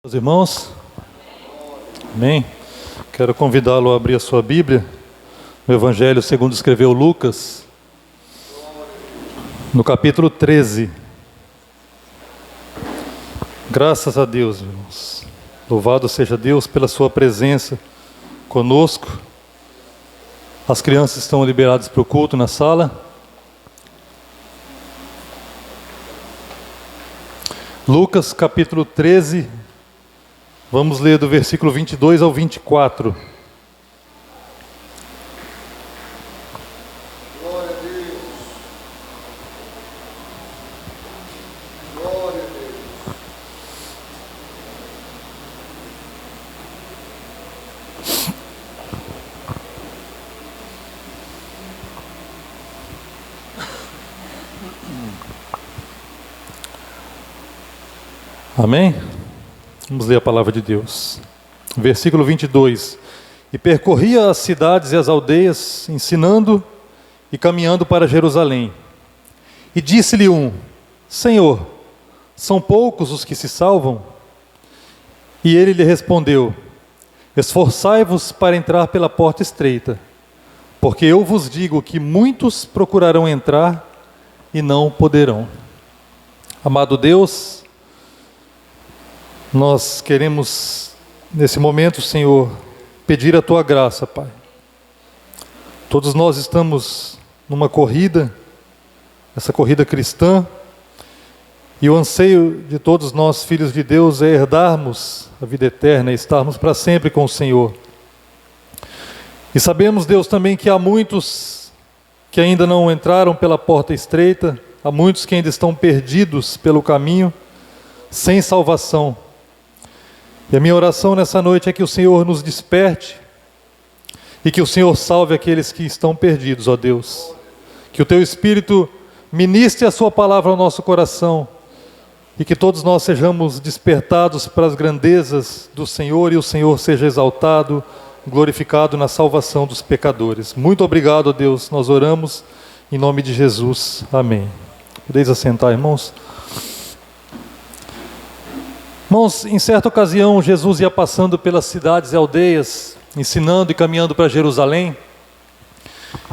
Meus irmãos, amém? Quero convidá-lo a abrir a sua Bíblia no Evangelho segundo escreveu Lucas, no capítulo 13. Graças a Deus, irmãos. Louvado seja Deus pela sua presença conosco. As crianças estão liberadas para o culto na sala. Lucas capítulo 13. Vamos ler do versículo 22 ao 24. Glória a Deus. Glória a Deus. Amém? Vamos ler a palavra de Deus. Versículo 22. E percorria as cidades e as aldeias, ensinando e caminhando para Jerusalém. E disse-lhe um: Senhor, são poucos os que se salvam? E ele lhe respondeu: Esforçai-vos para entrar pela porta estreita, porque eu vos digo que muitos procurarão entrar e não poderão. Amado Deus, nós queremos, nesse momento, Senhor, pedir a Tua graça, Pai. Todos nós estamos numa corrida, essa corrida cristã, e o anseio de todos nós, filhos de Deus, é herdarmos a vida eterna e estarmos para sempre com o Senhor. E sabemos, Deus, também que há muitos que ainda não entraram pela porta estreita, há muitos que ainda estão perdidos pelo caminho, sem salvação. E a minha oração nessa noite é que o Senhor nos desperte e que o Senhor salve aqueles que estão perdidos, ó Deus. Que o Teu Espírito ministre a Sua palavra ao nosso coração e que todos nós sejamos despertados para as grandezas do Senhor e o Senhor seja exaltado, glorificado na salvação dos pecadores. Muito obrigado, ó Deus, nós oramos em nome de Jesus. Amém. Podeis assentar, irmãos? Irmãos, em certa ocasião, Jesus ia passando pelas cidades e aldeias, ensinando e caminhando para Jerusalém,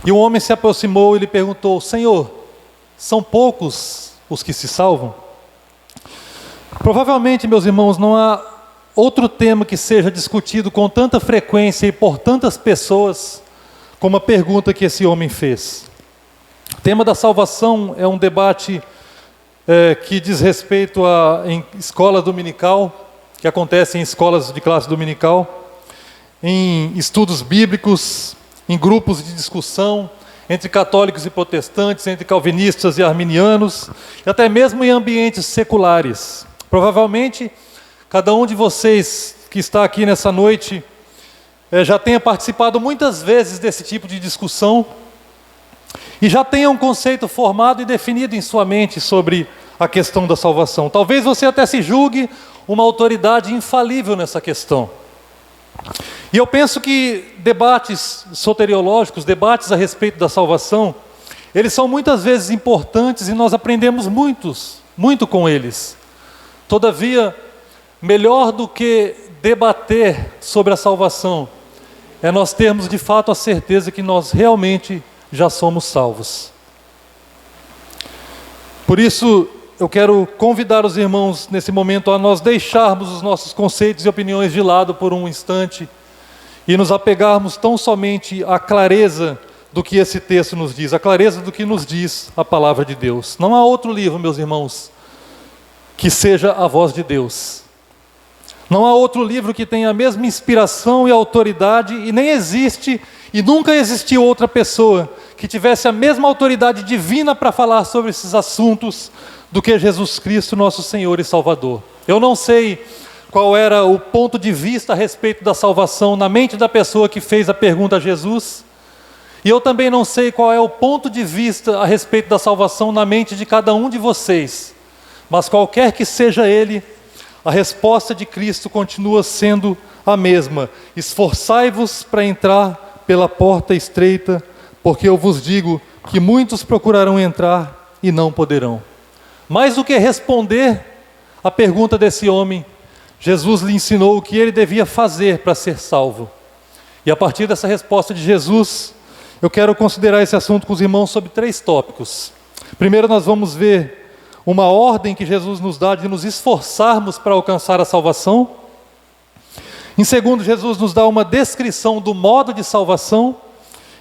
e um homem se aproximou e lhe perguntou: Senhor, são poucos os que se salvam? Provavelmente, meus irmãos, não há outro tema que seja discutido com tanta frequência e por tantas pessoas como a pergunta que esse homem fez. O tema da salvação é um debate que diz respeito em escola dominical, que acontece em escolas de classe dominical, em estudos bíblicos, em grupos de discussão, entre católicos e protestantes, entre calvinistas e arminianos, e até mesmo em ambientes seculares. Provavelmente, cada um de vocês que está aqui nessa noite já tenha participado muitas vezes desse tipo de discussão, e já tenha um conceito formado e definido em sua mente sobre a questão da salvação. Talvez você até se julgue uma autoridade infalível nessa questão. E eu penso que debates soteriológicos, debates a respeito da salvação, eles são muitas vezes importantes e nós aprendemos muito com eles. Todavia, melhor do que debater sobre a salvação, é nós termos de fato a certeza que nós realmente já somos salvos. Por isso, eu quero convidar os irmãos nesse momento a nós deixarmos os nossos conceitos e opiniões de lado por um instante e nos apegarmos tão somente à clareza do que esse texto nos diz, a clareza do que nos diz a palavra de Deus. Não há outro livro, meus irmãos, que seja a voz de Deus. Não há outro livro que tenha a mesma inspiração e autoridade, e nem existe e nunca existiu outra pessoa que tivesse a mesma autoridade divina para falar sobre esses assuntos do que Jesus Cristo, nosso Senhor e Salvador. Eu não sei qual era o ponto de vista a respeito da salvação na mente da pessoa que fez a pergunta a Jesus, e eu também não sei qual é o ponto de vista a respeito da salvação na mente de cada um de vocês, mas qualquer que seja ele, a resposta de Cristo continua sendo a mesma: esforçai-vos para entrar pela porta estreita, porque eu vos digo que muitos procurarão entrar e não poderão. Mais do que responder a pergunta desse homem, Jesus lhe ensinou o que ele devia fazer para ser salvo. E a partir dessa resposta de Jesus, eu quero considerar esse assunto com os irmãos sobre 3 tópicos. Primeiro, nós vamos ver uma ordem que Jesus nos dá de nos esforçarmos para alcançar a salvação. Em segundo, Jesus nos dá uma descrição do modo de salvação.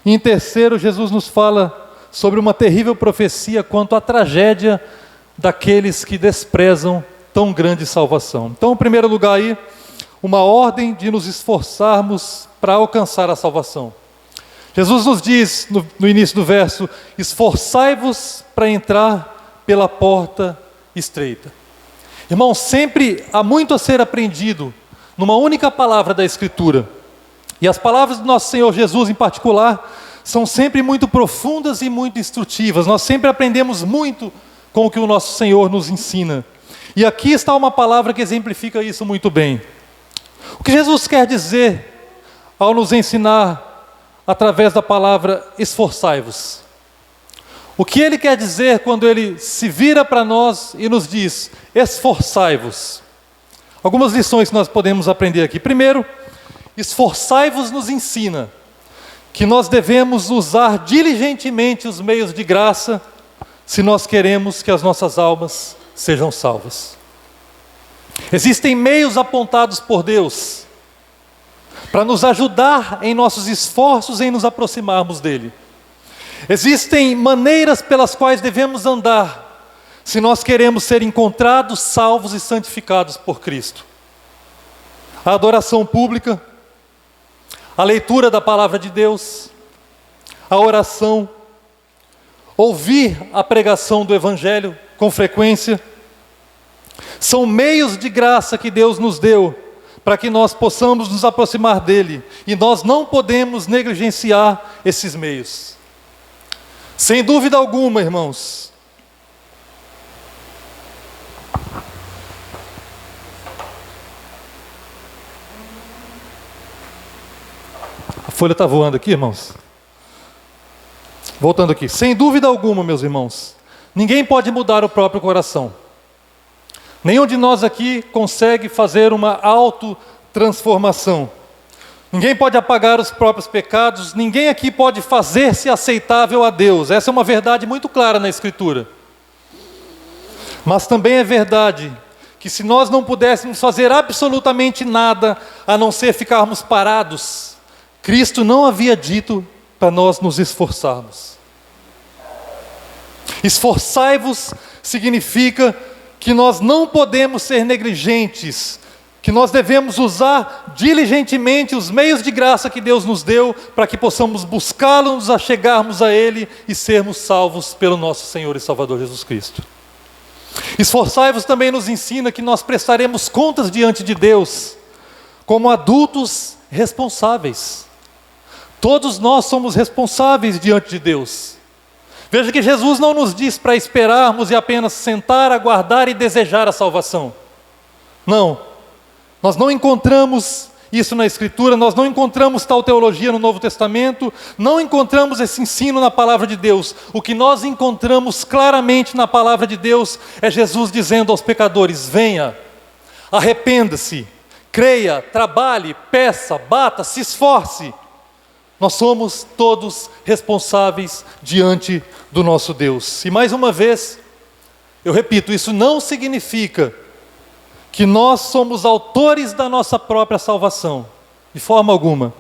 E em terceiro, Jesus nos fala sobre uma terrível profecia quanto à tragédia daqueles que desprezam tão grande salvação. Então, em primeiro lugar aí, uma ordem de nos esforçarmos para alcançar a salvação. Jesus nos diz no início do verso: esforçai-vos para entrar pela porta estreita. Irmãos, sempre há muito a ser aprendido numa única palavra da Escritura. E as palavras do nosso Senhor Jesus em particular são sempre muito profundas e muito instrutivas. Nós sempre aprendemos muito com o que o nosso Senhor nos ensina. E aqui está uma palavra que exemplifica isso muito bem. O que Jesus quer dizer ao nos ensinar através da palavra esforçai-vos? O que Ele quer dizer quando Ele se vira para nós e nos diz esforçai-vos? Algumas lições que nós podemos aprender aqui. Primeiro, esforçai-vos nos ensina que nós devemos usar diligentemente os meios de graça se nós queremos que as nossas almas sejam salvas. Existem meios apontados por Deus para nos ajudar em nossos esforços em nos aproximarmos dEle. Existem maneiras pelas quais devemos andar se nós queremos ser encontrados, salvos e santificados por Cristo. A adoração pública, a leitura da palavra de Deus, a oração, ouvir a pregação do Evangelho com frequência, são meios de graça que Deus nos deu para que nós possamos nos aproximar dEle, e nós não podemos negligenciar esses meios. Sem dúvida alguma, irmãos, a folha está voando aqui, irmãos. Voltando aqui. Sem dúvida alguma, meus irmãos, ninguém pode mudar o próprio coração. Nenhum de nós aqui consegue fazer uma autotransformação. Ninguém pode apagar os próprios pecados. Ninguém aqui pode fazer-se aceitável a Deus. Essa é uma verdade muito clara na Escritura. Mas também é verdade que se nós não pudéssemos fazer absolutamente nada, a não ser ficarmos parados, Cristo não havia dito para nós nos esforçarmos. Esforçai-vos significa que nós não podemos ser negligentes, que nós devemos usar diligentemente os meios de graça que Deus nos deu para que possamos buscá-lo, nos achegarmos a Ele e sermos salvos pelo nosso Senhor e Salvador Jesus Cristo. Esforçai-vos também nos ensina que nós prestaremos contas diante de Deus como adultos responsáveis. Todos nós somos responsáveis diante de Deus. Veja que Jesus não nos diz para esperarmos e apenas sentar, aguardar e desejar a salvação. Não. Nós não encontramos isso na Escritura, nós não encontramos tal teologia no Novo Testamento, não encontramos esse ensino na Palavra de Deus. O que nós encontramos claramente na Palavra de Deus é Jesus dizendo aos pecadores: venha, arrependa-se, creia, trabalhe, peça, bata, se esforce. Nós somos todos responsáveis diante do nosso Deus. E mais uma vez, eu repito, isso não significa que nós somos autores da nossa própria salvação, de forma alguma.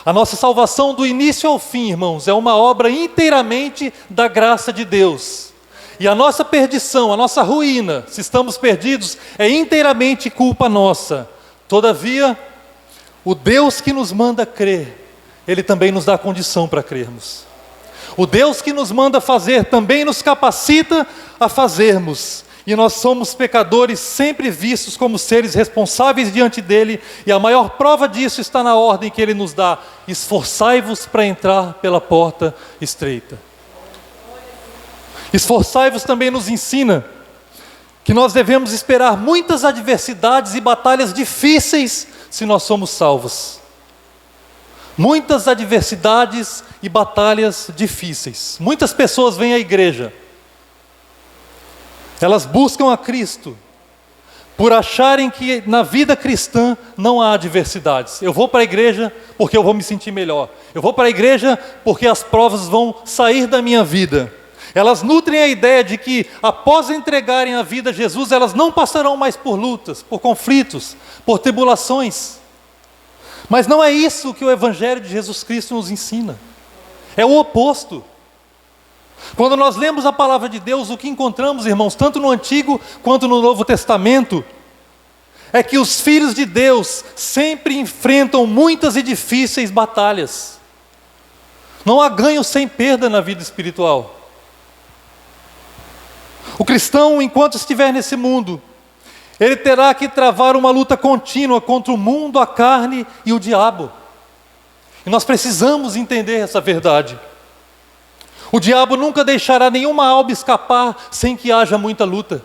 A nossa salvação do início ao fim, irmãos, é uma obra inteiramente da graça de Deus. E a nossa perdição, a nossa ruína, se estamos perdidos, é inteiramente culpa nossa. Todavia, o Deus que nos manda crer, Ele também nos dá condição para crermos. O Deus que nos manda fazer também nos capacita a fazermos. E nós somos pecadores sempre vistos como seres responsáveis diante dEle. E a maior prova disso está na ordem que Ele nos dá: esforçai-vos para entrar pela porta estreita. Esforçai-vos também nos ensina que nós devemos esperar muitas adversidades e batalhas difíceis se nós somos salvos. Muitas adversidades e batalhas difíceis. Muitas pessoas vêm à igreja, elas buscam a Cristo, por acharem que na vida cristã não há adversidades. Eu vou para a igreja porque eu vou me sentir melhor. Eu vou para a igreja porque as provas vão sair da minha vida. Elas nutrem a ideia de que após entregarem a vida a Jesus, elas não passarão mais por lutas, por conflitos, por tribulações. Mas não é isso que o Evangelho de Jesus Cristo nos ensina. É o oposto. Quando nós lemos a palavra de Deus, o que encontramos, irmãos, tanto no Antigo quanto no Novo Testamento, é que os filhos de Deus sempre enfrentam muitas e difíceis batalhas. Não há ganho sem perda na vida espiritual. O cristão, enquanto estiver nesse mundo, ele terá que travar uma luta contínua contra o mundo, a carne e o diabo. E nós precisamos entender essa verdade. O diabo nunca deixará nenhuma alma escapar sem que haja muita luta.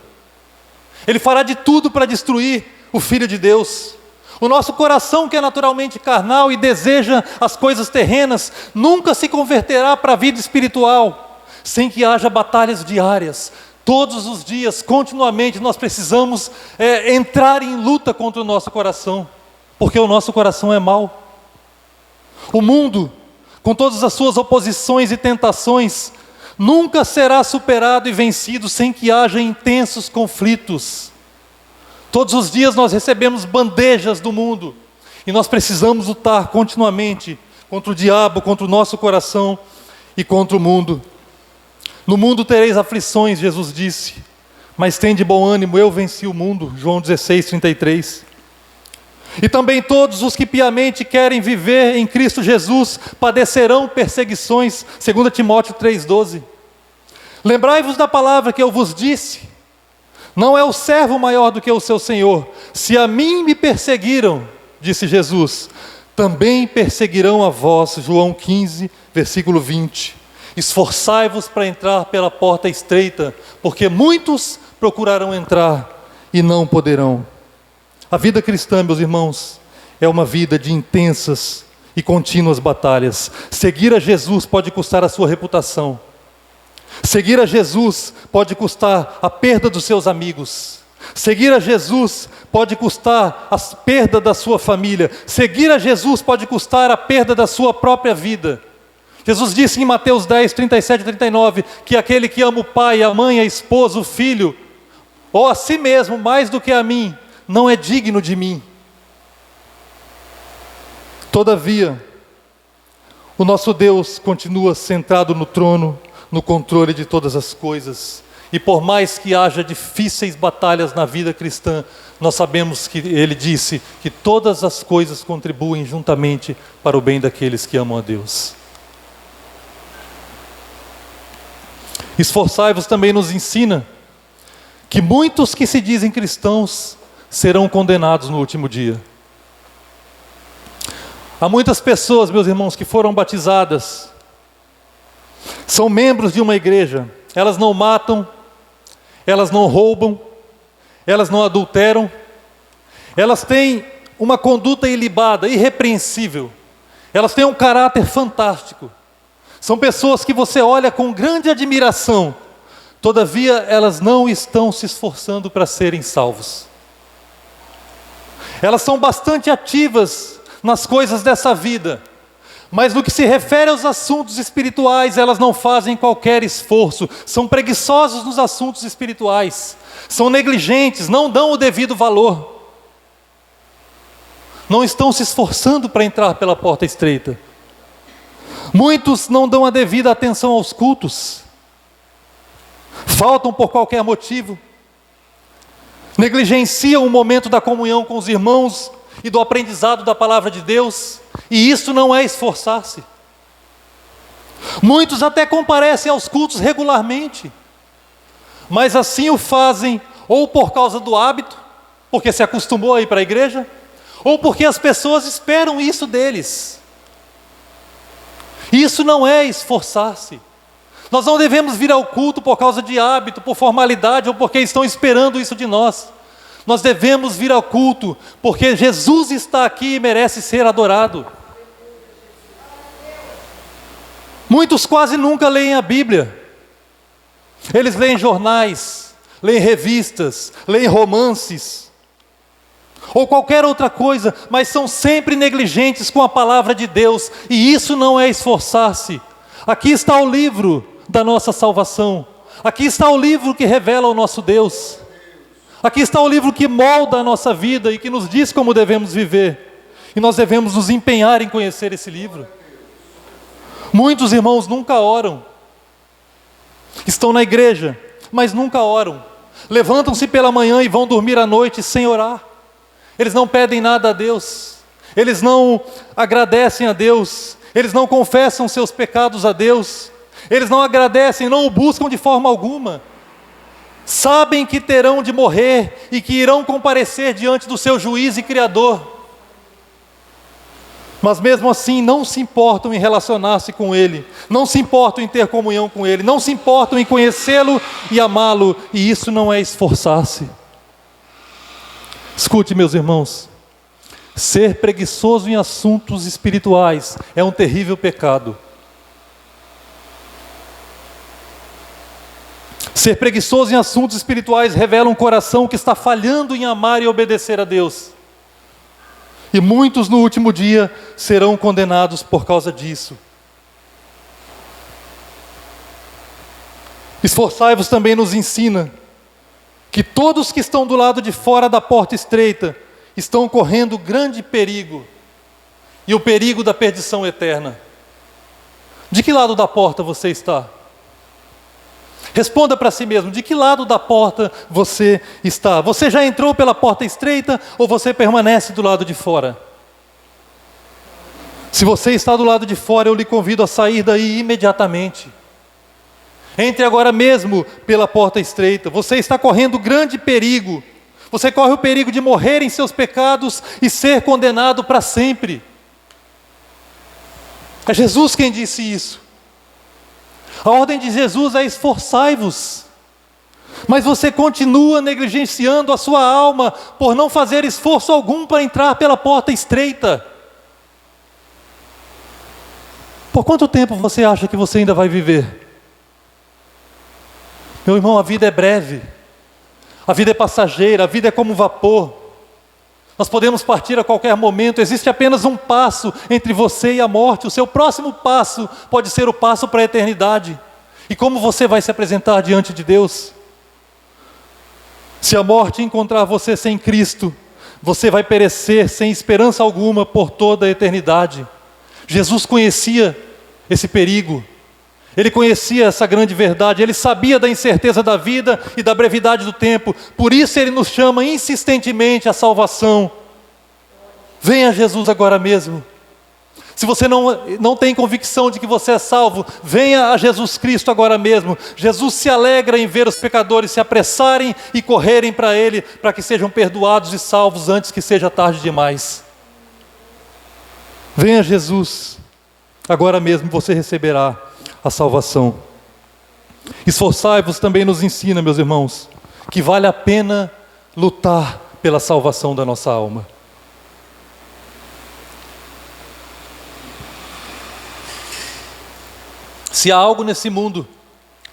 Ele fará de tudo para destruir o Filho de Deus. O nosso coração, que é naturalmente carnal e deseja as coisas terrenas, nunca se converterá para a vida espiritual sem que haja batalhas diárias. Todos os dias, continuamente, nós precisamos entrar em luta contra o nosso coração, porque o nosso coração é mau. O mundo, com todas as suas oposições e tentações, nunca será superado e vencido sem que haja intensos conflitos. Todos os dias nós recebemos bandejas do mundo, e nós precisamos lutar continuamente contra o diabo, contra o nosso coração e contra o mundo. No mundo tereis aflições, Jesus disse, mas tende bom ânimo, eu venci o mundo. João 16:33. E também todos os que piamente querem viver em Cristo Jesus padecerão perseguições, 2 Timóteo 3:12. Lembrai-vos da palavra que eu vos disse, não é o servo maior do que o seu Senhor. Se a mim me perseguiram, disse Jesus, também perseguirão a vós. João 15, versículo 20. Esforçai-vos para entrar pela porta estreita, porque muitos procurarão entrar e não poderão. A vida cristã, meus irmãos, é uma vida de intensas e contínuas batalhas. Seguir a Jesus pode custar a sua reputação. Seguir a Jesus pode custar a perda dos seus amigos. Seguir a Jesus pode custar a perda da sua família. Seguir a Jesus pode custar a perda da sua própria vida. Jesus disse em Mateus 10, 37 e 39, que aquele que ama o pai, a mãe, a esposa, o filho, ou a si mesmo mais do que a mim, não é digno de mim. Todavia, o nosso Deus continua centrado no trono, no controle de todas as coisas. E por mais que haja difíceis batalhas na vida cristã, nós sabemos que Ele disse que todas as coisas contribuem juntamente para o bem daqueles que amam a Deus. Esforçai-vos também nos ensina que muitos que se dizem cristãos serão condenados no último dia. Há muitas pessoas, meus irmãos, que foram batizadas, são membros de uma igreja, elas não matam, elas não roubam, elas não adulteram, elas têm uma conduta ilibada, irrepreensível, elas têm um caráter fantástico. São pessoas que você olha com grande admiração, todavia elas não estão se esforçando para serem salvos. Elas são bastante ativas nas coisas dessa vida, mas no que se refere aos assuntos espirituais, elas não fazem qualquer esforço, são preguiçosos nos assuntos espirituais, são negligentes, não dão o devido valor, não estão se esforçando para entrar pela porta estreita. Muitos não dão a devida atenção aos cultos, faltam por qualquer motivo, negligenciam o momento da comunhão com os irmãos e do aprendizado da palavra de Deus, e isso não é esforçar-se. Muitos até comparecem aos cultos regularmente, mas assim o fazem ou por causa do hábito, porque se acostumou a ir para a igreja, ou porque as pessoas esperam isso deles. Isso não é esforçar-se. Nós não devemos vir ao culto por causa de hábito, por formalidade ou porque estão esperando isso de nós. Nós devemos vir ao culto porque Jesus está aqui e merece ser adorado. Muitos quase nunca leem a Bíblia. Eles leem jornais, leem revistas, leem romances, ou qualquer outra coisa, mas são sempre negligentes com a palavra de Deus, e isso não é esforçar-se. Aqui está o livro da nossa salvação, aqui está o livro que revela o nosso Deus, aqui está o livro que molda a nossa vida e que nos diz como devemos viver, e nós devemos nos empenhar em conhecer esse livro. Muitos irmãos nunca oram, estão na igreja, mas nunca oram, levantam-se pela manhã e vão dormir à noite sem orar. Eles não pedem nada a Deus, eles não agradecem a Deus, eles não confessam seus pecados a Deus, eles não agradecem, não o buscam de forma alguma. Sabem que terão de morrer e que irão comparecer diante do seu juiz e Criador, mas mesmo assim não se importam em relacionar-se com Ele, não se importam em ter comunhão com Ele, não se importam em conhecê-lo e amá-lo, e isso não é esforçar-se. Escute, meus irmãos, ser preguiçoso em assuntos espirituais é um terrível pecado. Ser preguiçoso em assuntos espirituais revela um coração que está falhando em amar e obedecer a Deus. E muitos no último dia serão condenados por causa disso. Esforçai-vos também nos ensina que todos que estão do lado de fora da porta estreita estão correndo grande perigo, e o perigo da perdição eterna. De que lado da porta você está? Responda para si mesmo, de que lado da porta você está? Você já entrou pela porta estreita ou você permanece do lado de fora? Se você está do lado de fora, eu lhe convido a sair daí imediatamente. Entre agora mesmo pela porta estreita. Você está correndo grande perigo. Você corre o perigo de morrer em seus pecados e ser condenado para sempre. É Jesus quem disse isso. A ordem de Jesus é esforçai-vos. Mas você continua negligenciando a sua alma por não fazer esforço algum para entrar pela porta estreita. Por quanto tempo você acha que você ainda vai viver? Meu irmão, a vida é breve, a vida é passageira, a vida é como vapor. Nós podemos partir a qualquer momento, existe apenas um passo entre você e a morte. O seu próximo passo pode ser o passo para a eternidade. E como você vai se apresentar diante de Deus? Se a morte encontrar você sem Cristo, você vai perecer sem esperança alguma por toda a eternidade. Jesus conhecia esse perigo. Ele conhecia essa grande verdade, ele sabia da incerteza da vida e da brevidade do tempo, por isso ele nos chama insistentemente à salvação. Venha a Jesus agora mesmo. Se você não tem convicção de que você é salvo, venha a Jesus Cristo agora mesmo. Jesus se alegra em ver os pecadores se apressarem e correrem para Ele, para que sejam perdoados e salvos antes que seja tarde demais. Venha a Jesus, agora mesmo você receberá a salvação. Esforçai-vos também nos ensina, meus irmãos, que vale a pena lutar pela salvação da nossa alma. Se há algo nesse mundo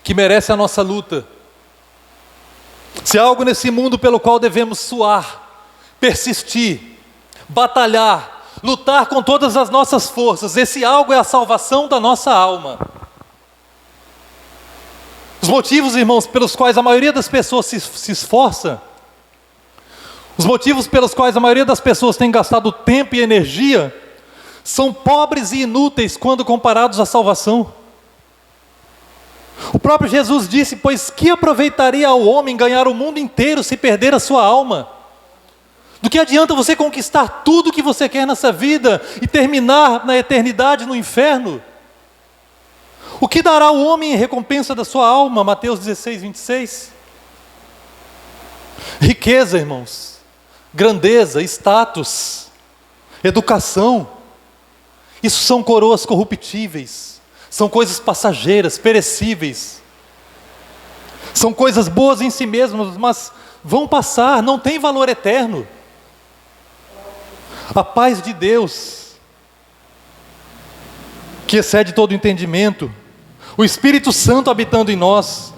que merece a nossa luta, se há algo nesse mundo pelo qual devemos suar, persistir, batalhar, lutar com todas as nossas forças, esse algo é a salvação da nossa alma. Os motivos, irmãos, pelos quais a maioria das pessoas se esforça, os motivos pelos quais a maioria das pessoas tem gastado tempo e energia, são pobres e inúteis quando comparados à salvação. O próprio Jesus disse, pois que aproveitaria ao homem ganhar o mundo inteiro se perder a sua alma? Do que adianta você conquistar tudo o que você quer nessa vida e terminar na eternidade no inferno? O que dará o homem em recompensa da sua alma? Mateus 16, 26. Riqueza, irmãos, grandeza, status, educação, isso são coroas corruptíveis, são coisas passageiras, perecíveis, são coisas boas em si mesmas, mas vão passar, não tem valor eterno. A paz de Deus, que excede todo entendimento, o Espírito Santo habitando em nós,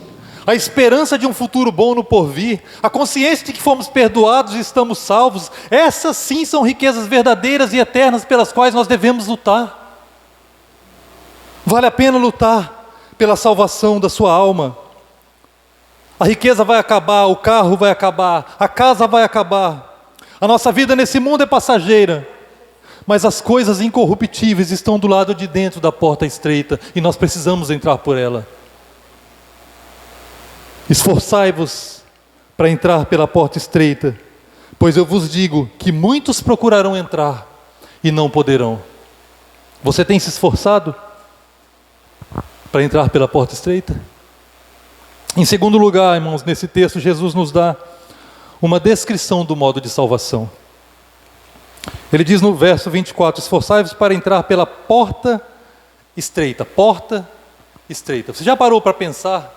a esperança de um futuro bom no porvir, a consciência de que fomos perdoados e estamos salvos, essas sim são riquezas verdadeiras e eternas pelas quais nós devemos lutar. Vale a pena lutar pela salvação da sua alma. A riqueza vai acabar, o carro vai acabar, a casa vai acabar. A nossa vida nesse mundo é passageira, mas as coisas incorruptíveis estão do lado de dentro da porta estreita e nós precisamos entrar por ela. Esforçai-vos para entrar pela porta estreita, pois eu vos digo que muitos procurarão entrar e não poderão. Você tem se esforçado para entrar pela porta estreita? Em segundo lugar, irmãos, nesse texto Jesus nos dá uma descrição do modo de salvação. Ele diz no verso 24: esforçai-vos para entrar pela porta estreita. Porta estreita. Você já parou para pensar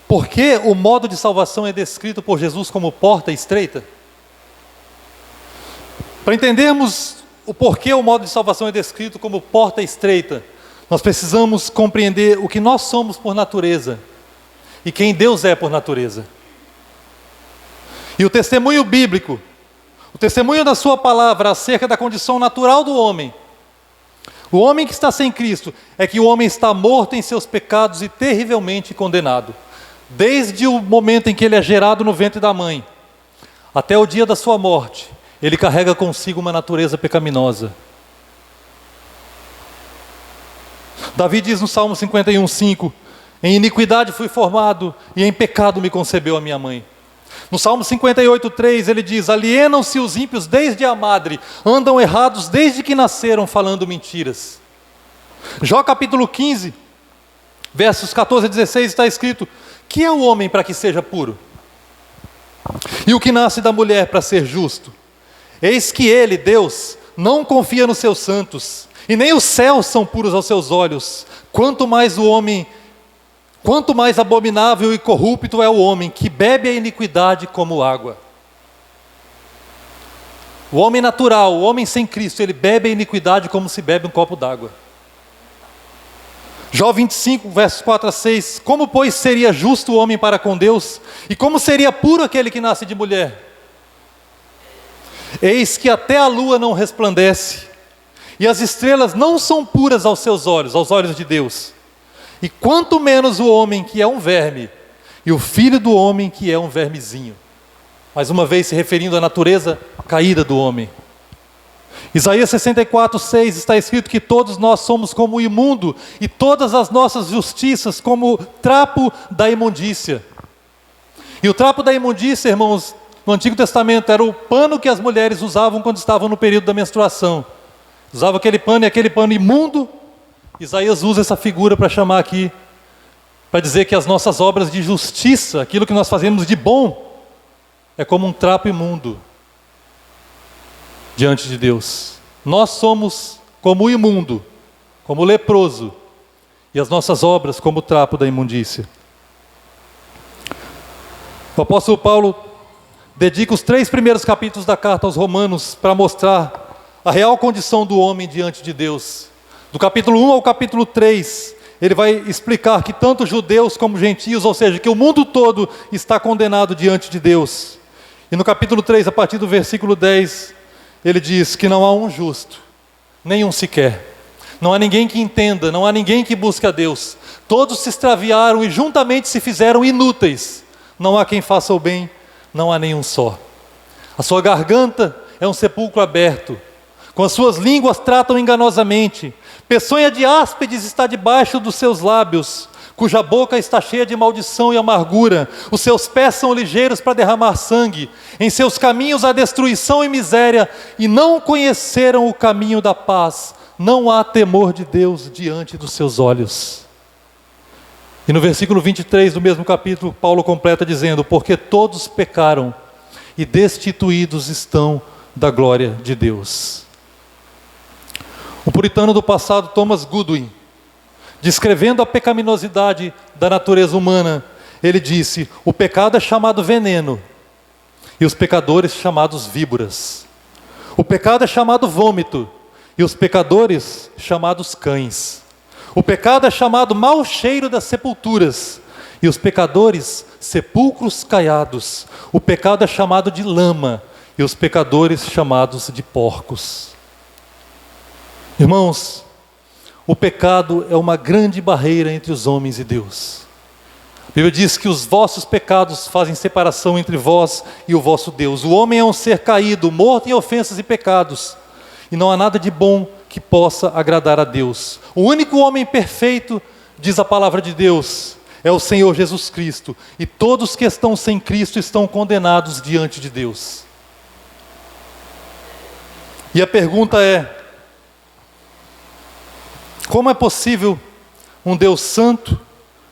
por que o modo de salvação é descrito por Jesus como porta estreita? Para entendermos o porquê o modo de salvação é descrito como porta estreita, nós precisamos compreender o que nós somos por natureza e quem Deus é por natureza. E o testemunho bíblico, o testemunho da sua palavra acerca da condição natural do homem, o homem que está sem Cristo, é que o homem está morto em seus pecados e terrivelmente condenado. Desde o momento em que ele é gerado no ventre da mãe, até o dia da sua morte, ele carrega consigo uma natureza pecaminosa. Davi diz no Salmo 51:5: em iniquidade fui formado e em pecado me concebeu a minha mãe. No Salmo 58:3 ele diz: alienam-se os ímpios desde a madre, andam errados desde que nasceram, falando mentiras. Jó capítulo 15, versos 14 a 16 está escrito: que é o homem para que seja puro? E o que nasce da mulher para ser justo? Eis que ele, Deus, não confia nos seus santos, e nem os céus são puros aos seus olhos. Quanto mais abominável e corrupto é o homem que bebe a iniquidade como água. O homem natural, o homem sem Cristo, ele bebe a iniquidade como se bebe um copo d'água. Jó 25, versos 4 a 6: como, pois, seria justo o homem para com Deus? E como seria puro aquele que nasce de mulher? Eis que até a lua não resplandece, e as estrelas não são puras aos seus olhos, aos olhos de Deus. E quanto menos o homem que é um verme, e o filho do homem que é um vermezinho. Mais uma vez se referindo à natureza caída do homem. Isaías 64:6 está escrito que todos nós somos como o imundo, e todas as nossas justiças como trapo da imundícia. E o trapo da imundícia, irmãos, no Antigo Testamento era o pano que as mulheres usavam quando estavam no período da menstruação. Usavam aquele pano, e aquele pano imundo. Isaías usa essa figura para chamar aqui, para dizer que as nossas obras de justiça, aquilo que nós fazemos de bom, é como um trapo imundo diante de Deus. Nós somos como o imundo, como o leproso, e as nossas obras como o trapo da imundícia. O apóstolo Paulo dedica os 3 primeiros capítulos da carta aos Romanos para mostrar a real condição do homem diante de Deus. Do capítulo 1 ao capítulo 3, ele vai explicar que tanto judeus como gentios, ou seja, que o mundo todo está condenado diante de Deus. E no capítulo 3, a partir do versículo 10, ele diz que não há um justo, nenhum sequer. Não há ninguém que entenda, não há ninguém que busque a Deus. Todos se extraviaram e juntamente se fizeram inúteis. Não há quem faça o bem, não há nenhum só. A sua garganta é um sepulcro aberto. Com as suas línguas tratam enganosamente. Peçonha de áspides está debaixo dos seus lábios, cuja boca está cheia de maldição e amargura. Os seus pés são ligeiros para derramar sangue. Em seus caminhos há destruição e miséria, e não conheceram o caminho da paz. Não há temor de Deus diante dos seus olhos. E no versículo 23 do mesmo capítulo, Paulo completa dizendo: porque todos pecaram e destituídos estão da glória de Deus. O puritano do passado, Thomas Goodwin, descrevendo a pecaminosidade da natureza humana, ele disse: o pecado é chamado veneno, e os pecadores chamados víboras. O pecado é chamado vômito, e os pecadores chamados cães. O pecado é chamado mau cheiro das sepulturas, e os pecadores, sepulcros caiados. O pecado é chamado de lama, e os pecadores chamados de porcos. Irmãos, o pecado é uma grande barreira entre os homens e Deus. A Bíblia diz que os vossos pecados fazem separação entre vós e o vosso Deus. O homem é um ser caído, morto em ofensas e pecados, e não há nada de bom que possa agradar a Deus. O único homem perfeito, diz a palavra de Deus, é o Senhor Jesus Cristo, e todos que estão sem Cristo estão condenados diante de Deus. E a pergunta é: como é possível um Deus santo,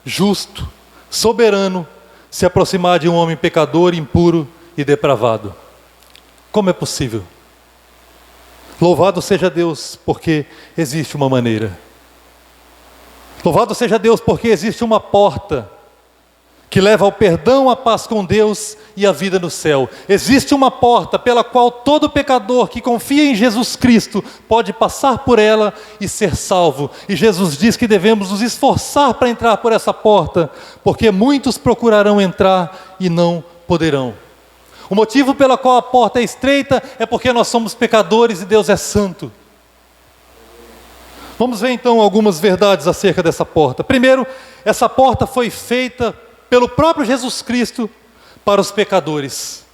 justo, soberano, se aproximar de um homem pecador, impuro e depravado? Como é possível? Louvado seja Deus, porque existe uma maneira. Louvado seja Deus, porque existe uma porta que leva ao perdão, à paz com Deus e à vida no céu. Existe uma porta pela qual todo pecador que confia em Jesus Cristo pode passar por ela e ser salvo. E Jesus diz que devemos nos esforçar para entrar por essa porta, porque muitos procurarão entrar e não poderão. O motivo pela qual a porta é estreita é porque nós somos pecadores e Deus é santo. Vamos ver então algumas verdades acerca dessa porta. Primeiro, essa porta foi feita pelo próprio Jesus Cristo para os pecadores.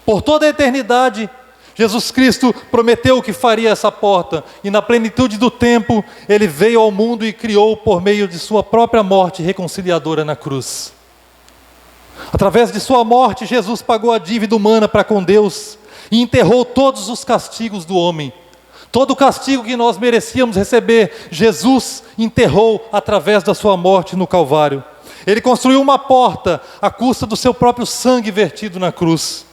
Por toda a eternidade, Jesus Cristo prometeu que faria essa porta, e na plenitude do tempo, Ele veio ao mundo e criou por meio de sua própria morte reconciliadora na cruz. Através de sua morte, Jesus pagou a dívida humana para com Deus e enterrou todos os castigos do homem. Todo o castigo que nós merecíamos receber, Jesus enterrou através da sua morte no Calvário. Ele construiu uma porta à custa do seu próprio sangue vertido na cruz.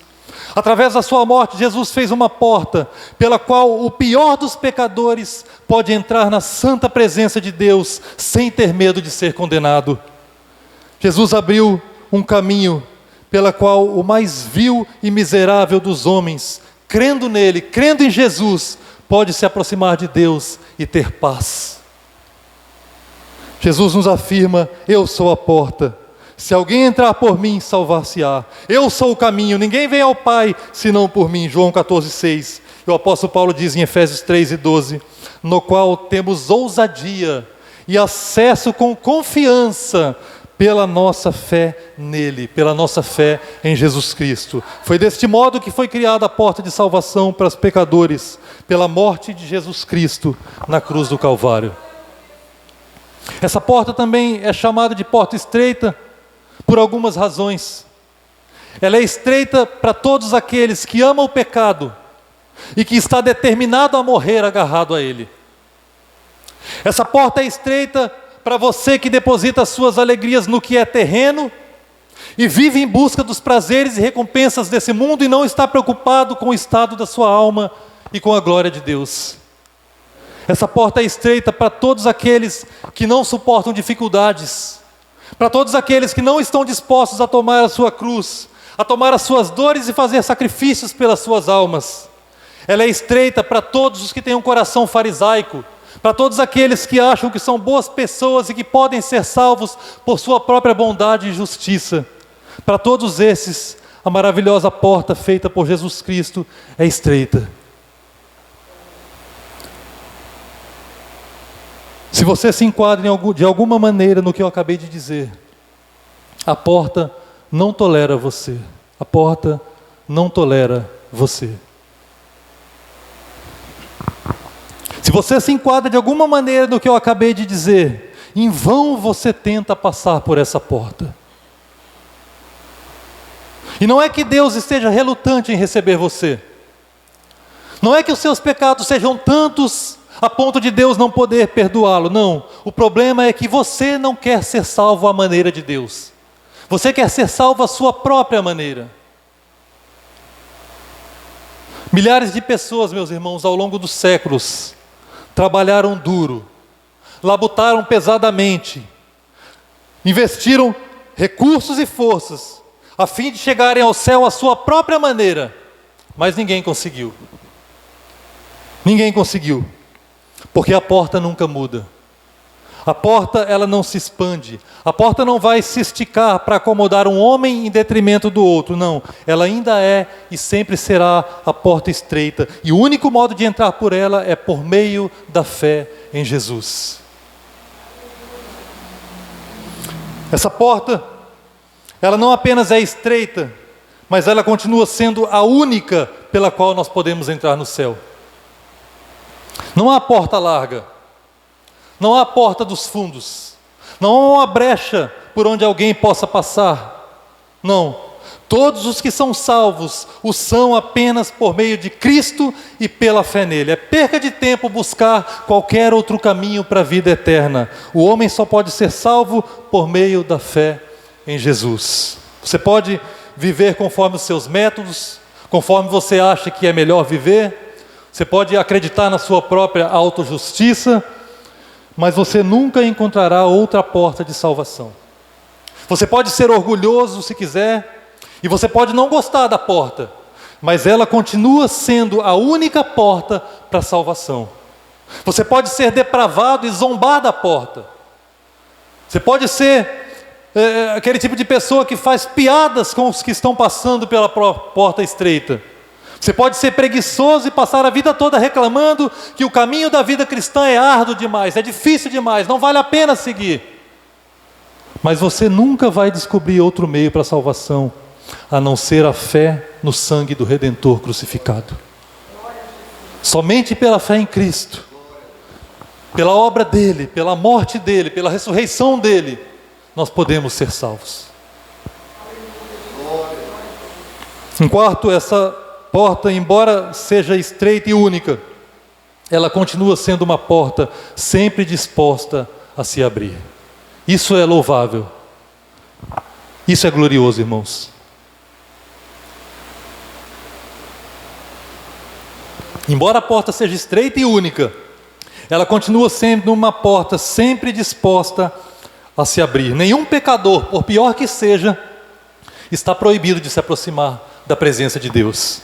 Através da sua morte, Jesus fez uma porta pela qual o pior dos pecadores pode entrar na santa presença de Deus sem ter medo de ser condenado. Jesus abriu um caminho pela qual o mais vil e miserável dos homens, crendo nele, crendo em Jesus, pode se aproximar de Deus e ter paz. Jesus nos afirma: eu sou a porta. Se alguém entrar por mim, salvar-se-á. Eu sou o caminho, ninguém vem ao Pai, senão por mim. João 14,6. E o apóstolo Paulo diz em Efésios 3:12, no qual temos ousadia e acesso com confiança pela nossa fé nele, pela nossa fé em Jesus Cristo. Foi deste modo que foi criada a porta de salvação para os pecadores, pela morte de Jesus Cristo na cruz do Calvário. Essa porta também é chamada de porta estreita por algumas razões. Ela é estreita para todos aqueles que amam o pecado e que está determinado a morrer agarrado a ele. Essa porta é estreita para você que deposita suas alegrias no que é terreno e vive em busca dos prazeres e recompensas desse mundo e não está preocupado com o estado da sua alma e com a glória de Deus. Essa porta é estreita para todos aqueles que não suportam dificuldades, para todos aqueles que não estão dispostos a tomar a sua cruz, a tomar as suas dores e fazer sacrifícios pelas suas almas. Ela é estreita para todos os que têm um coração farisaico, para todos aqueles que acham que são boas pessoas e que podem ser salvos por sua própria bondade e justiça. Para todos esses, a maravilhosa porta feita por Jesus Cristo é estreita. Se você se enquadra de alguma maneira no que eu acabei de dizer, a porta não tolera você. A porta não tolera você. Se você se enquadra de alguma maneira no que eu acabei de dizer, em vão você tenta passar por essa porta. E não é que Deus esteja relutante em receber você. Não é que os seus pecados sejam tantos a ponto de Deus não poder perdoá-lo. Não, o problema é que você não quer ser salvo à maneira de Deus. Você quer ser salvo à sua própria maneira. Milhares de pessoas, meus irmãos, ao longo dos séculos, trabalharam duro, labutaram pesadamente, investiram recursos e forças, a fim de chegarem ao céu à sua própria maneira, mas ninguém conseguiu. Ninguém conseguiu, porque a porta nunca muda. A porta, ela não se expande. A porta não vai se esticar para acomodar um homem em detrimento do outro, não. Ela ainda é e sempre será a porta estreita. E o único modo de entrar por ela é por meio da fé em Jesus. Essa porta, ela não apenas é estreita, mas ela continua sendo a única pela qual nós podemos entrar no céu. Não há porta larga. Não há porta dos fundos. Não há uma brecha por onde alguém possa passar. Não. Todos os que são salvos o são apenas por meio de Cristo e pela fé nele. É perca de tempo buscar qualquer outro caminho para a vida eterna. O homem só pode ser salvo por meio da fé em Jesus. Você pode viver conforme os seus métodos, conforme você acha que é melhor viver. Você pode acreditar na sua própria autojustiça, mas você nunca encontrará outra porta de salvação. Você pode ser orgulhoso se quiser, e você pode não gostar da porta, mas ela continua sendo a única porta para a salvação. Você pode ser depravado e zombar da porta. Você pode ser aquele tipo de pessoa que faz piadas com os que estão passando pela porta estreita. Você pode ser preguiçoso e passar a vida toda reclamando que o caminho da vida cristã é árduo demais, é difícil demais, não vale a pena seguir. Mas você nunca vai descobrir outro meio para a salvação, a não ser a fé no sangue do Redentor crucificado. Somente pela fé em Cristo, pela obra dele, pela morte dele, pela ressurreição dele, nós podemos ser salvos. Em quarto, essa porta, embora seja estreita e única, ela continua sendo uma porta sempre disposta a se abrir. Isso é louvável. Isso é glorioso, irmãos. Embora a porta seja estreita e única, ela continua sendo uma porta sempre disposta a se abrir. Nenhum pecador, por pior que seja, está proibido de se aproximar da presença de Deus.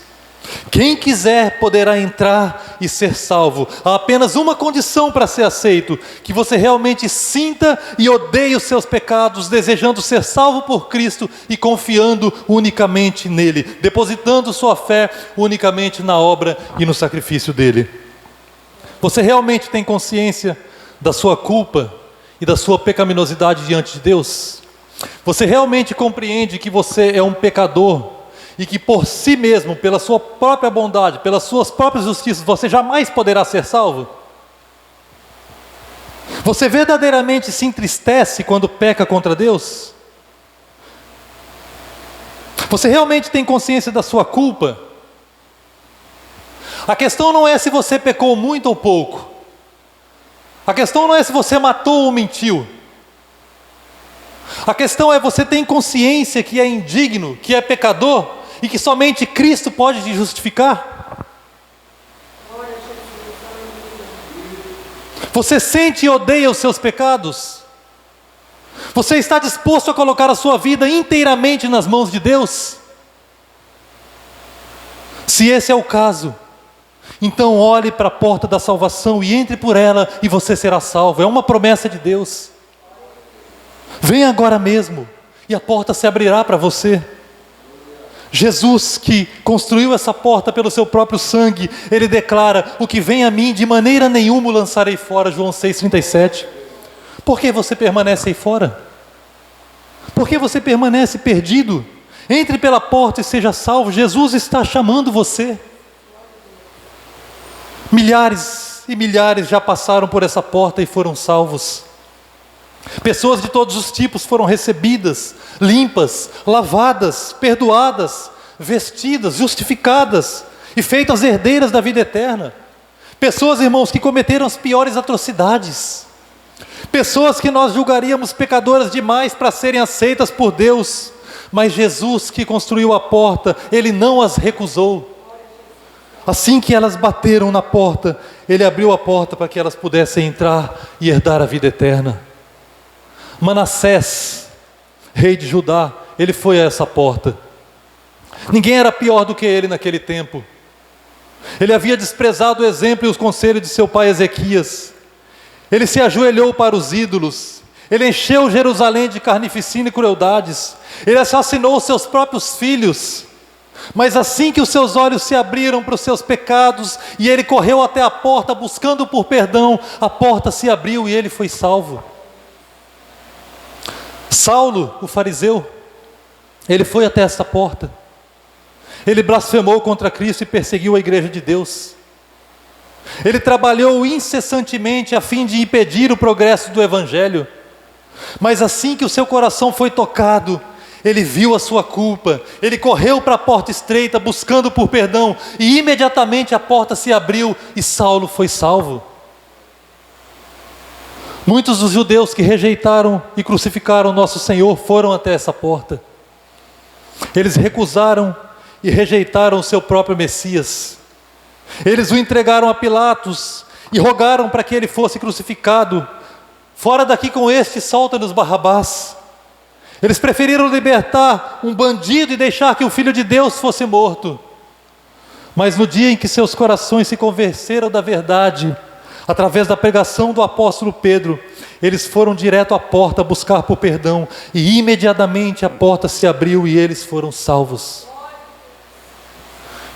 Quem quiser poderá entrar e ser salvo. Há apenas uma condição para ser aceito: que você realmente sinta e odeie os seus pecados, desejando ser salvo por Cristo e confiando unicamente nele, depositando sua fé unicamente na obra e no sacrifício dele. Você realmente tem consciência da sua culpa e da sua pecaminosidade diante de Deus? Você realmente compreende que você é um pecador e que por si mesmo, pela sua própria bondade, pelas suas próprias justiças, você jamais poderá ser salvo? Você verdadeiramente se entristece quando peca contra Deus? Você realmente tem consciência da sua culpa? A questão não é se você pecou muito ou pouco. A questão não é se você matou ou mentiu. A questão é: você tem consciência que é indigno, que é pecador, e que somente Cristo pode te justificar? Você sente e odeia os seus pecados? Você está disposto a colocar a sua vida inteiramente nas mãos de Deus? Se esse é o caso, então olhe para a porta da salvação e entre por ela e você será salvo. É uma promessa de Deus. Venha agora mesmo e a porta se abrirá para você. Jesus, que construiu essa porta pelo seu próprio sangue, ele declara: o que vem a mim de maneira nenhuma o lançarei fora. João 6,37. Por que você permanece aí fora? Por que você permanece perdido? Entre pela porta e seja salvo. Jesus está chamando você. Milhares e milhares já passaram por essa porta e foram salvos. Pessoas de todos os tipos foram recebidas, limpas, lavadas, perdoadas, vestidas, justificadas e feitas herdeiras da vida eterna. Pessoas, irmãos, que cometeram as piores atrocidades. Pessoas que nós julgaríamos pecadoras demais para serem aceitas por Deus. Mas Jesus, que construiu a porta, ele não as recusou. Assim que elas bateram na porta, ele abriu a porta para que elas pudessem entrar e herdar a vida eterna. Manassés, rei de Judá, ele foi a essa porta. Ninguém era pior do que ele naquele tempo. Ele havia desprezado o exemplo e os conselhos de seu pai Ezequias. Ele se ajoelhou para os ídolos, ele encheu Jerusalém de carnificina e crueldades, ele assassinou os seus próprios filhos. Mas assim que os seus olhos se abriram para os seus pecados, e ele correu até a porta buscando por perdão, a porta se abriu e ele foi salvo. Saulo, o fariseu, ele foi até essa porta, ele blasfemou contra Cristo e perseguiu a igreja de Deus. Ele trabalhou incessantemente a fim de impedir o progresso do Evangelho. Mas assim que o seu coração foi tocado, ele viu a sua culpa, ele correu para a porta estreita buscando por perdão, e imediatamente a porta se abriu e Saulo foi salvo. Muitos dos judeus que rejeitaram e crucificaram nosso Senhor foram até essa porta. Eles recusaram e rejeitaram o seu próprio Messias. Eles o entregaram a Pilatos e rogaram para que ele fosse crucificado. Fora daqui com este, solta-nos Barrabás. Eles preferiram libertar um bandido e deixar que o Filho de Deus fosse morto. Mas no dia em que seus corações se convenceram da verdade, através da pregação do apóstolo Pedro, eles foram direto à porta buscar por perdão, e imediatamente a porta se abriu e eles foram salvos.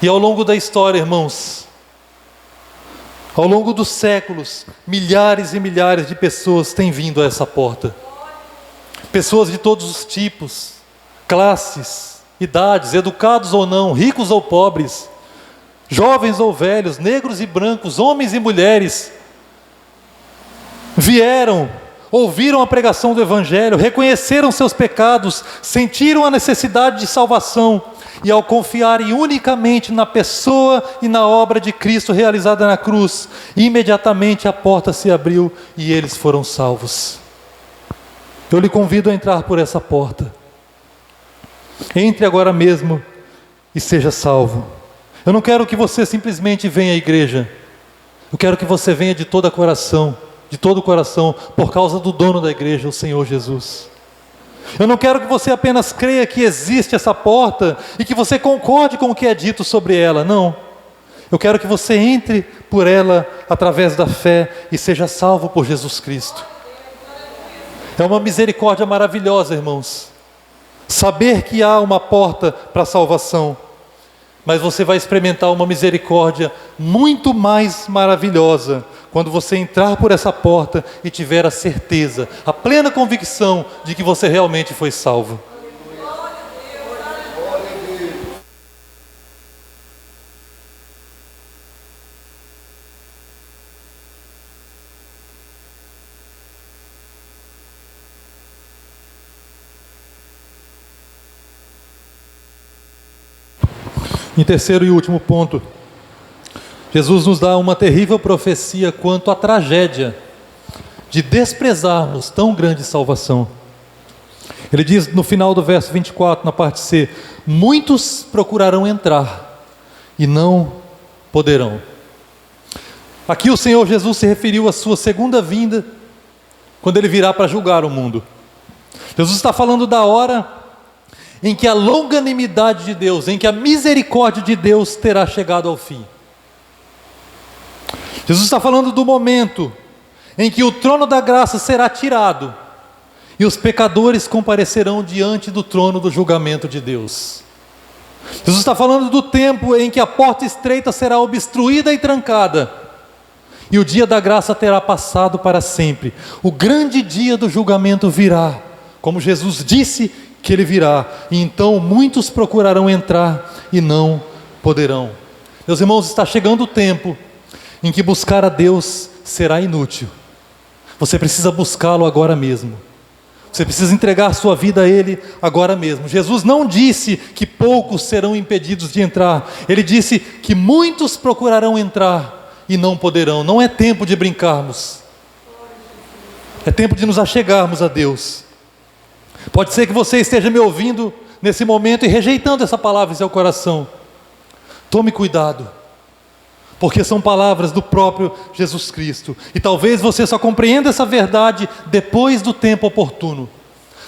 E ao longo da história, irmãos, ao longo dos séculos, milhares e milhares de pessoas têm vindo a essa porta. Pessoas de todos os tipos, classes, idades, educados ou não, ricos ou pobres, jovens ou velhos, negros e brancos, homens e mulheres, vieram, ouviram a pregação do Evangelho, reconheceram seus pecados, sentiram a necessidade de salvação, e ao confiarem unicamente na pessoa e na obra de Cristo realizada na cruz, imediatamente a porta se abriu e eles foram salvos. Eu lhe convido a entrar por essa porta. Entre agora mesmo e seja salvo. Eu não quero que você simplesmente venha à igreja. Eu quero que você venha de todo o coração, por causa do dono da igreja, o Senhor Jesus. Eu não quero que você apenas creia que existe essa porta e que você concorde com o que é dito sobre ela, não. Eu quero que você entre por ela através da fé e seja salvo por Jesus Cristo. É uma misericórdia maravilhosa, irmãos, saber que há uma porta para a salvação, mas você vai experimentar uma misericórdia muito mais maravilhosa quando você entrar por essa porta e tiver a certeza, a plena convicção de que você realmente foi salvo. Em terceiro e último ponto, Jesus nos dá uma terrível profecia quanto à tragédia de desprezarmos tão grande salvação. Ele diz no final do verso 24, na parte C: muitos procurarão entrar e não poderão. Aqui o Senhor Jesus se referiu à sua segunda vinda, quando Ele virá para julgar o mundo. Jesus está falando da hora em que a longanimidade de Deus, em que a misericórdia de Deus terá chegado ao fim. Jesus está falando do momento em que o trono da graça será tirado e os pecadores comparecerão diante do trono do julgamento de Deus. Jesus está falando do tempo em que a porta estreita será obstruída e trancada e o dia da graça terá passado para sempre. O grande dia do julgamento virá, como Jesus disse que Ele virá, e então muitos procurarão entrar e não poderão. Meus irmãos, está chegando o tempo em que buscar a Deus será inútil. Você precisa buscá-lo agora mesmo. Você precisa entregar sua vida a Ele agora mesmo. Jesus não disse que poucos serão impedidos de entrar. Ele disse que muitos procurarão entrar e não poderão. Não é tempo de brincarmos. É tempo de nos achegarmos a Deus. Pode ser que você esteja me ouvindo nesse momento e rejeitando essa palavra em seu coração. Tome cuidado, porque são palavras do próprio Jesus Cristo. E talvez você só compreenda essa verdade depois do tempo oportuno.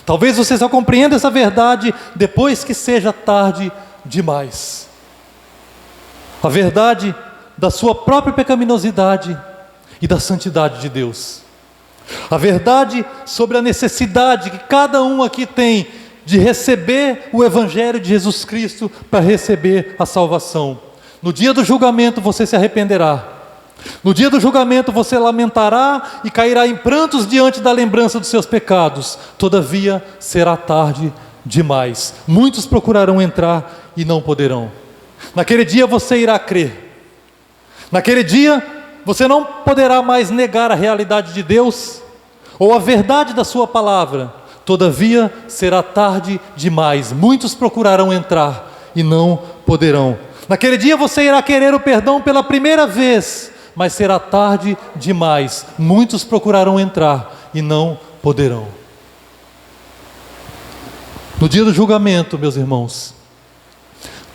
Talvez você só compreenda essa verdade depois que seja tarde demais. A verdade da sua própria pecaminosidade e da santidade de Deus. A verdade sobre a necessidade que cada um aqui tem de receber o Evangelho de Jesus Cristo para receber a salvação. No dia do julgamento você se arrependerá. No dia do julgamento você lamentará e cairá em prantos diante da lembrança dos seus pecados. Todavia será tarde demais. Muitos procurarão entrar e não poderão. Naquele dia você irá crer. Naquele dia você não poderá mais negar a realidade de Deus ou a verdade da sua palavra. Todavia será tarde demais. Muitos procurarão entrar e não poderão. Naquele dia você irá querer o perdão pela primeira vez, mas será tarde demais. Muitos procurarão entrar e não poderão. No dia do julgamento, meus irmãos,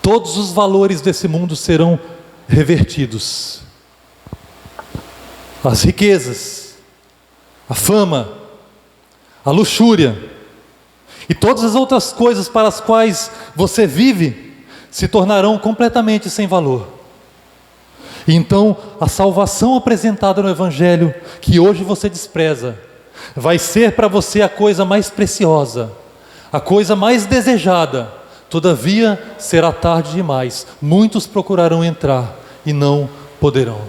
todos os valores desse mundo serão revertidos. As riquezas, a fama, a luxúria e todas as outras coisas para as quais você vive se tornarão completamente sem valor. E então a salvação apresentada no Evangelho, que hoje você despreza, vai ser para você a coisa mais preciosa, a coisa mais desejada. Todavia será tarde demais. Muitos procurarão entrar e não poderão.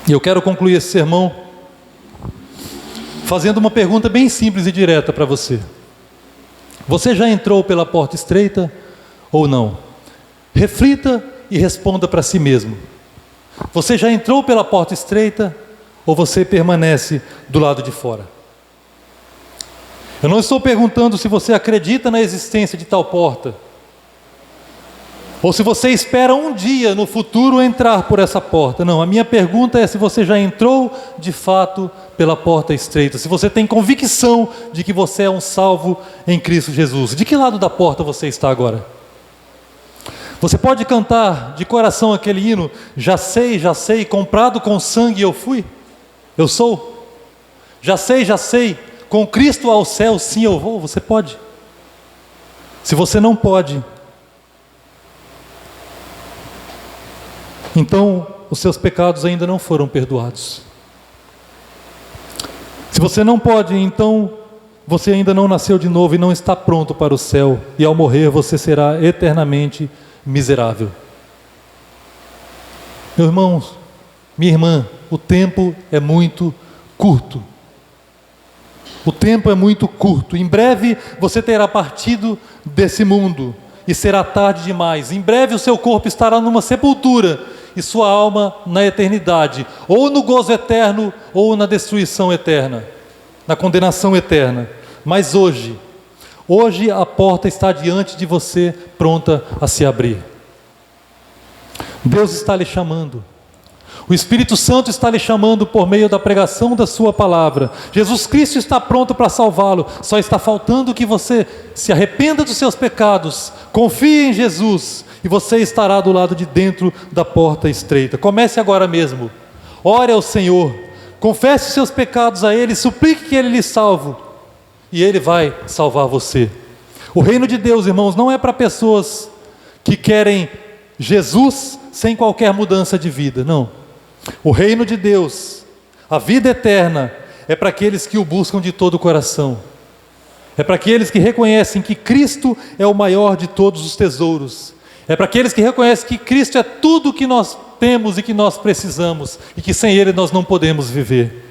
E eu quero concluir esse sermão fazendo uma pergunta bem simples e direta para você. Você já entrou pela porta estreita ou não? Reflita e responda para si mesmo. Você já entrou pela porta estreita ou você permanece do lado de fora? Eu não estou perguntando se você acredita na existência de tal porta, ou se você espera um dia no futuro entrar por essa porta. Não, a minha pergunta é se você já entrou de fato pela porta estreita, se você tem convicção de que você é um salvo em Cristo Jesus. De que lado da porta você está agora? Você pode cantar de coração aquele hino, já sei, comprado com sangue eu fui, eu sou. Já sei, com Cristo ao céu sim eu vou. Você pode? Se você não pode, então os seus pecados ainda não foram perdoados. Se você não pode, então você ainda não nasceu de novo e não está pronto para o céu, e ao morrer você será eternamente miserável. Meu irmão, minha irmã, o tempo é muito curto. O tempo é muito curto. Em breve você terá partido desse mundo e será tarde demais. Em breve o seu corpo estará numa sepultura e sua alma na eternidade, ou no gozo eterno ou na destruição eterna, na condenação eterna. Mas hoje a porta está diante de você, pronta a se abrir. Deus está lhe chamando. O Espírito Santo está lhe chamando por meio da pregação da sua palavra. Jesus Cristo está pronto para salvá-lo. Só está faltando que você se arrependa dos seus pecados, confie em Jesus, e você estará do lado de dentro da porta estreita. Comece agora mesmo. Ore ao Senhor, confesse os seus pecados a Ele, suplique que Ele lhe salve, e Ele vai salvar você. O reino de Deus, irmãos, não é para pessoas que querem Jesus sem qualquer mudança de vida, não. O reino de Deus, a vida eterna, é para aqueles que o buscam de todo o coração. É para aqueles que reconhecem que Cristo é o maior de todos os tesouros. É para aqueles que reconhecem que Cristo é tudo o que nós temos e que nós precisamos, e que sem Ele nós não podemos viver.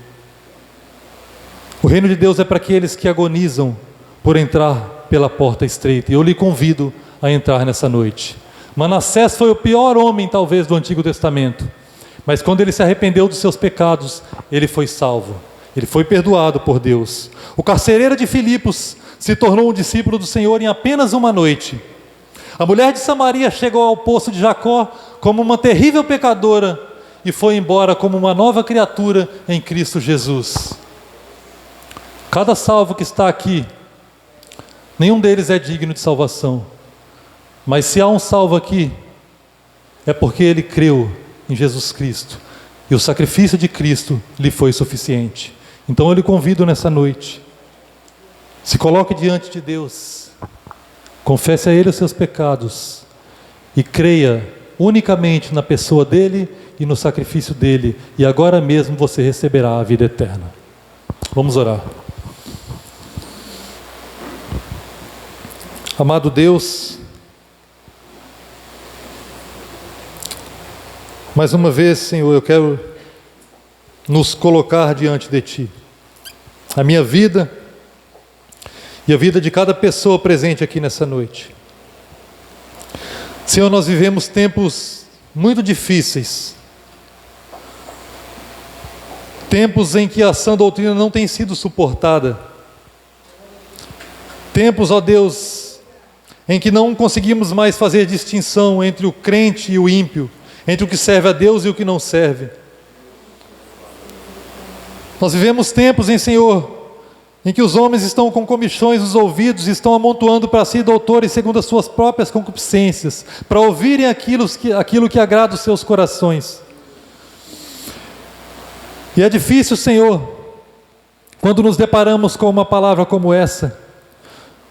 O reino de Deus é para aqueles que agonizam por entrar pela porta estreita, e eu lhe convido a entrar nessa noite. Manassés foi o pior homem talvez do Antigo Testamento, mas quando ele se arrependeu dos seus pecados, ele foi salvo, ele foi perdoado por Deus. O carcereiro de Filipos se tornou um discípulo do Senhor em apenas uma noite. A mulher de Samaria chegou ao poço de Jacó como uma terrível pecadora e foi embora como uma nova criatura em Cristo Jesus. Cada salvo que está aqui, nenhum deles é digno de salvação, mas se há um salvo aqui, é porque ele creu em Jesus Cristo, e o sacrifício de Cristo lhe foi suficiente. Então eu lhe convido nessa noite, se coloque diante de Deus, confesse a Ele os seus pecados, e creia unicamente na pessoa dele e no sacrifício dele, e agora mesmo você receberá a vida eterna. Vamos orar. Amado Deus, mais uma vez, Senhor, eu quero nos colocar diante de Ti. A minha vida e a vida de cada pessoa presente aqui nessa noite. Senhor, nós vivemos tempos muito difíceis. Tempos em que a sã doutrina não tem sido suportada. Tempos, ó Deus, em que não conseguimos mais fazer distinção entre o crente e o ímpio, entre o que serve a Deus e o que não serve. Nós vivemos tempos, Senhor, em que os homens estão com comichões nos ouvidos e estão amontoando para si doutores segundo as suas próprias concupiscências, para ouvirem aquilo que agrada os seus corações. E é difícil, Senhor, quando nos deparamos com uma palavra como essa,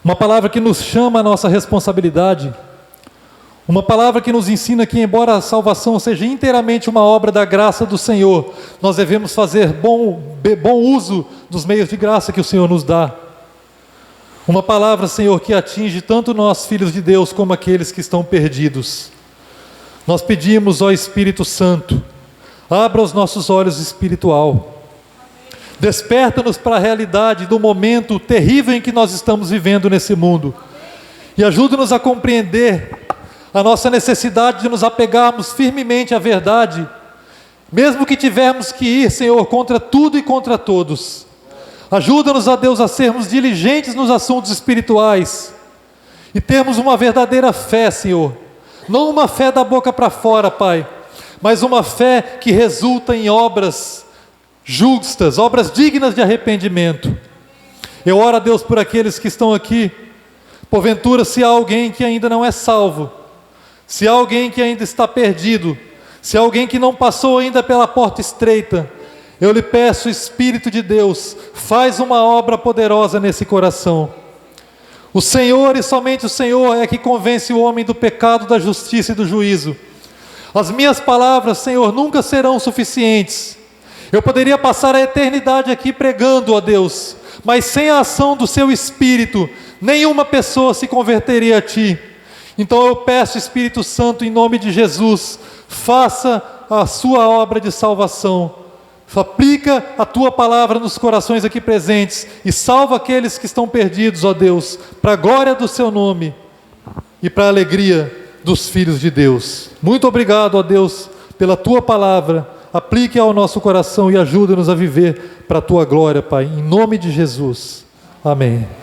uma palavra que nos chama a nossa responsabilidade, uma palavra que nos ensina que, embora a salvação seja inteiramente uma obra da graça do Senhor, nós devemos fazer bom uso dos meios de graça que o Senhor nos dá. Uma palavra, Senhor, que atinge tanto nós, filhos de Deus, como aqueles que estão perdidos. Nós pedimos, ó Espírito Santo, abra os nossos olhos espiritual. Desperta-nos para a realidade do momento terrível em que nós estamos vivendo nesse mundo. E ajuda-nos a compreender a nossa necessidade de nos apegarmos firmemente à verdade, mesmo que tivermos que ir, Senhor, contra tudo e contra todos. Ajuda-nos, ó Deus, a sermos diligentes nos assuntos espirituais e termos uma verdadeira fé, Senhor. Não uma fé da boca para fora, Pai, mas uma fé que resulta em obras justas, obras dignas de arrependimento. Eu oro a Deus por aqueles que estão aqui. Porventura, se há alguém que ainda não é salvo, se há alguém que ainda está perdido, se há alguém que não passou ainda pela porta estreita, eu lhe peço, Espírito de Deus, faz uma obra poderosa nesse coração. O Senhor e somente o Senhor é que convence o homem do pecado, da justiça e do juízo. As minhas palavras, Senhor, nunca serão suficientes. Eu poderia passar a eternidade aqui pregando, ó Deus, mas sem a ação do Seu Espírito, nenhuma pessoa se converteria a Ti. Então eu peço, Espírito Santo, em nome de Jesus, faça a Sua obra de salvação. Aplica a Tua palavra nos corações aqui presentes e salva aqueles que estão perdidos, ó Deus, para a glória do Seu nome e para a alegria dos filhos de Deus. Muito obrigado, ó Deus, pela Tua palavra. Aplique ao nosso coração e ajuda-nos a viver para a Tua glória, Pai, em nome de Jesus. Amém.